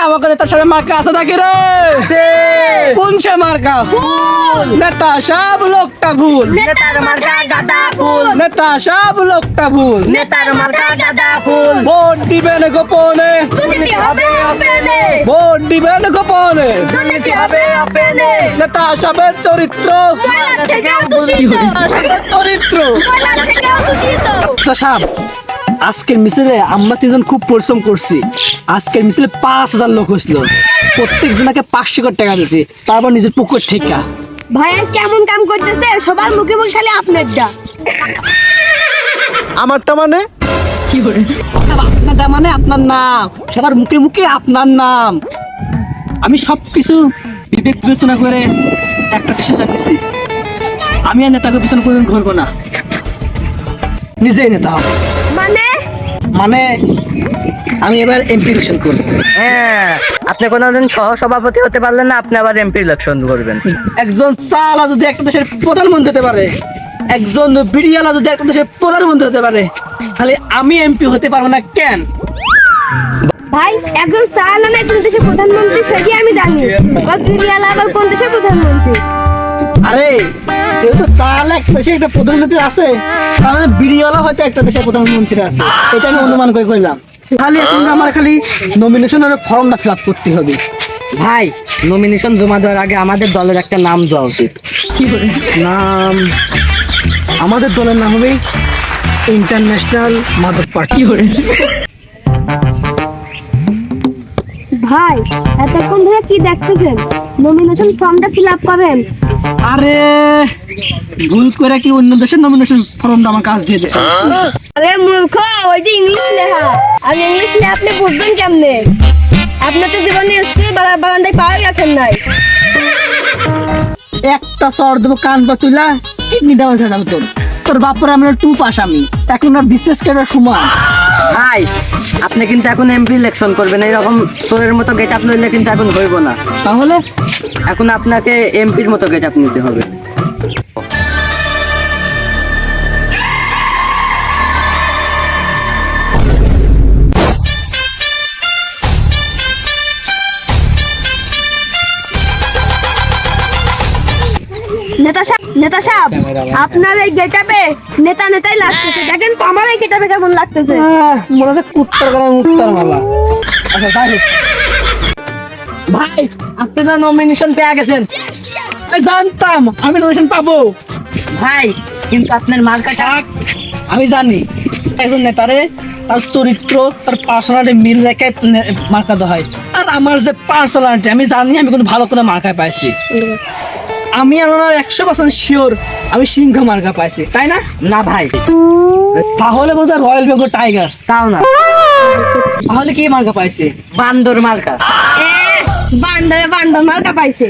আমাকে নেতা সাহেব মার্কা আছে নাকি রে? কোন সে মার্কা? নেতা সাহেব লোকটা ভুল। নেতার মার্কা গাঁদা ফুল, নেতা সাহেব লোকটা ভুল। নেতার মার্কা গাঁদা ফুল। ভোট দিবেন গোপনে, দুর্নীতি হবে ওপেনে, ভোট দিবেন গোপনে। দুর্নীতি হবে ওপেনে। নেতা সাহেবের চরিত্র, ময়লার থেকেও দূষিত, চরিত্র। ময়লার থেকেও দূষিত। নেতা সাহেব, আজকের মিছিলে আমরা তিনজন খুব পরিশ্রম করছি। আজকের মিছিলে 5,000 লোক হয়েছিল। প্রত্যেক জনকে 500 করে টাকা দিয়েছি, তারপর নিজের পুকুর ঠেকা। ভাই আজকে এমন কাম করতেছে সবার মুখে মুখে খালি আপনারটা। আমারটা মানে আপনারটা মানে আপনার নাম, সবার মুখে মুখে আপনার নাম। আমি সবকিছু বিবেক বিবেচনা করে একটা ডিসিশন নিচ্ছি, আমি আর নেতাকে পিছনে কোনোদিন ঘুরবো না, নিজেই নেতা হব। মানে আমি এবার এমপি ইলেকশন করবো। হ্যাঁ, আপনি কোনোদিন সহ সভাপতি হতে পারলেন না, আপনি আবার এমপি ইলেকশন করবেন। একজন চালা যদি একটা দেশের প্রধানমন্ত্রী হতে পারে, একজন বিড়িয়ালা যদি একটা দেশের প্রধানমন্ত্রী হতে পারে, তাহলে আমি এমপি হতে পারবো না কেন? ভাই একজন চালানা কোন দেশের প্রধানমন্ত্রী সেটি আমি জানি, বা বিরিয়ালা আবার কোন দেশের প্রধানমন্ত্রী। আরে যেহেতু চালা একটা দেশে একটা প্রধানমন্ত্রী আছে, তাহলে বিড়িয়ালা হয়তো একটা দেশের প্রধানমন্ত্রী আছে, এটা আমি অনুমান করে করলাম। খালি এখন আমার খালি নমিনেশনের ফর্মটা ফিল আপ করতে হবে। ভাই, নমিনেশন জমা দেওয়ার আগে আমাদের দলের একটা নাম দেওয়া উচিত। নাম আমাদের দলের নাম হবে ইন্টারন্যাশনাল মাদক পার্টি। ভাই এতক্ষণ ধরে কি দেখতেছেন? নমিনেশন ফর্মটা ফিল আপ করেন। আরে ভুল করে কি অন্য দেশের নমিনেশন ফর্মটা আমার কাজ দিয়ে দিয়েছে। আরে মূর্খ, ওইটা ইংলিশ লেখা, আর ইংলিশ লেখা আপনি বুঝবেন কেমনে? আপনি তো জীবনে স্কুল বারান্দায় পাওয়া গেছেন নাই। একটা চর দেবো কান বা তুইলা কিডনি ড্যামেজ হয়ে যাবে তোর। তোর বাপরে আমরা 2 পাস, আমি এখন আর বিশেষ করে সময়। ভাই, আপনি কিন্তু এখন এমপি ইলেকশন করবেন, এইরকম তোরের মতো গেট আপ লইলে কিন্তু এখন হইব না। তাহলে এখন আপনাকে এমপির মতো গেট আপ নিতে হবে। নেতা সাহেব আপনার এই গেটআপে নেতা নেতাই লাগতেছে। দেখেন তো আমার এই গেটআপে কেমন লাগতেছে। মনে হচ্ছে কুত্তার গায়ে মুক্তার মালা। আচ্ছা যাই হোক, ভাই, আপনি তো নমিনেশন পেয়ে গেছেন। জানতাম আমি নমিনেশন পাবো। ভাই, কিন্তু আপনার মার্কাটা আমি জানি একজন নেতারে তার চরিত্র, তার পার্সোনালিটি মিল রেখে মার্কা দেওয়া হয়। আর আমার যে পার্সোনালিটি, আমি জানি আমি কোনো ভালো করে মার্কা পাইছি। আমি আর 100% শিওর আমি সিংহ মার্কা পাইছি, তাই না? না ভাই, তাহলে বোধহয় রয়্যাল বেঙ্গল টাইগার। তাও না, তাহলে কি মার্কা পাইছে? বান্দর মার্কা। বান্দর মার্কা পাইছে।